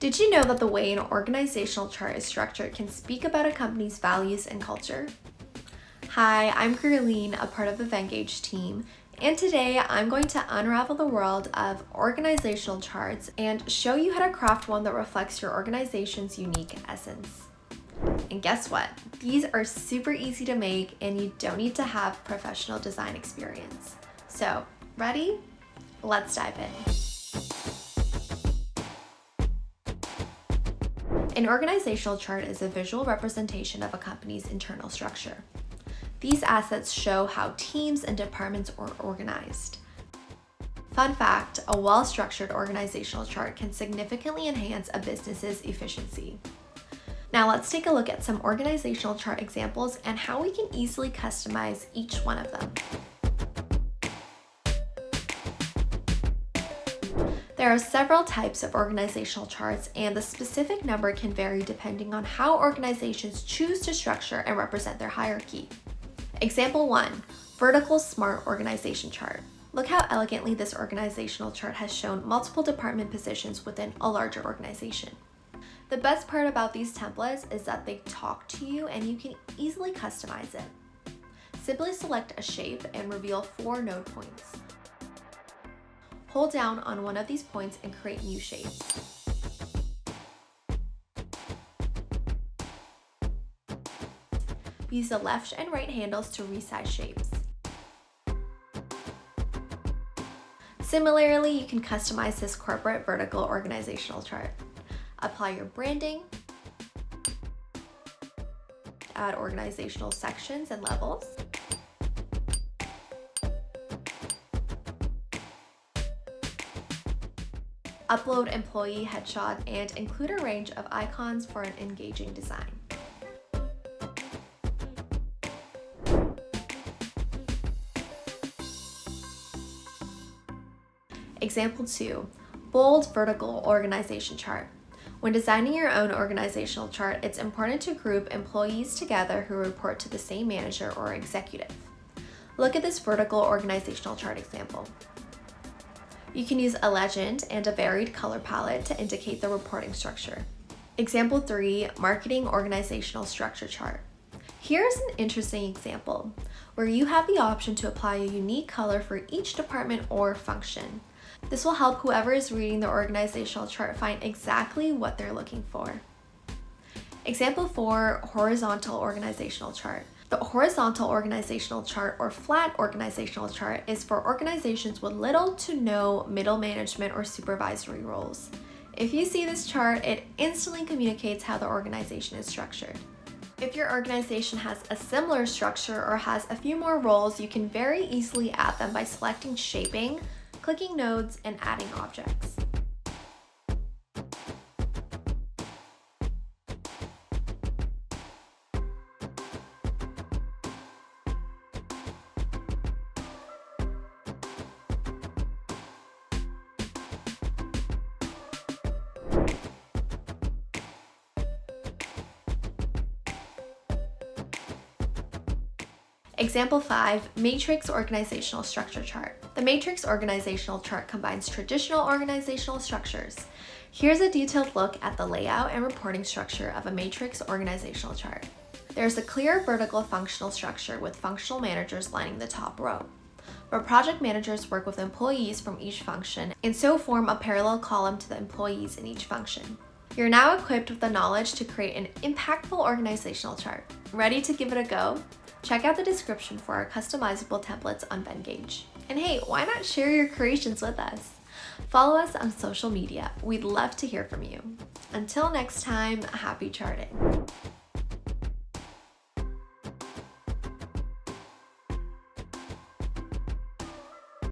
Did you know that the way an organizational chart is structured can speak about a company's values and culture? Hi, I'm Caroline, a part of the Venngage team, and today I'm going to unravel the world of organizational charts and show you how to craft one that reflects your organization's unique essence. And guess what? These are super easy to make and you don't need to have professional design experience. So, ready? Let's dive in. An organizational chart is a visual representation of a company's internal structure. These assets show how teams and departments are organized. Fun fact, a well-structured organizational chart can significantly enhance a business's efficiency. Now let's take a look at some organizational chart examples and how we can easily customize each one of them. There are several types of organizational charts, and the specific number can vary depending on how organizations choose to structure and represent their hierarchy. Example 1, Vertical Smart Organization Chart. Look how elegantly this organizational chart has shown multiple department positions within a larger organization. The best part about these templates is that they talk to you and you can easily customize it. Simply select a shape and reveal 4 node points. Hold down on one of these points and create new shapes. Use the left and right handles to resize shapes. Similarly, you can customize this corporate vertical organizational chart. Apply your branding, add organizational sections and levels, upload employee headshot, and include a range of icons for an engaging design. Example 2, Bold Vertical Organization Chart. When designing your own organizational chart, it's important to group employees together who report to the same manager or executive. Look at this vertical organizational chart example. You can use a legend and a varied color palette to indicate the reporting structure. Example 3, Marketing Organizational Structure Chart. Here's an interesting example where you have the option to apply a unique color for each department or function. This will help whoever is reading the organizational chart find exactly what they're looking for. Example 4, Horizontal Organizational Chart. The horizontal organizational chart or flat organizational chart is for organizations with little to no middle management or supervisory roles. If you see this chart, it instantly communicates how the organization is structured. If your organization has a similar structure or has a few more roles, you can very easily add them by selecting shaping, clicking nodes, and adding objects. Example 5, Matrix Organizational Structure Chart. The Matrix Organizational Chart combines traditional organizational structures. Here's a detailed look at the layout and reporting structure of a matrix organizational chart. There's a clear vertical functional structure with functional managers lining the top row, where project managers work with employees from each function and so form a parallel column to the employees in each function. You're now equipped with the knowledge to create an impactful organizational chart. Ready to give it a go? Check out the description for our customizable templates on Venngage. And hey, why not share your creations with us? Follow us on social media. We'd love to hear from you. Until next time, happy charting.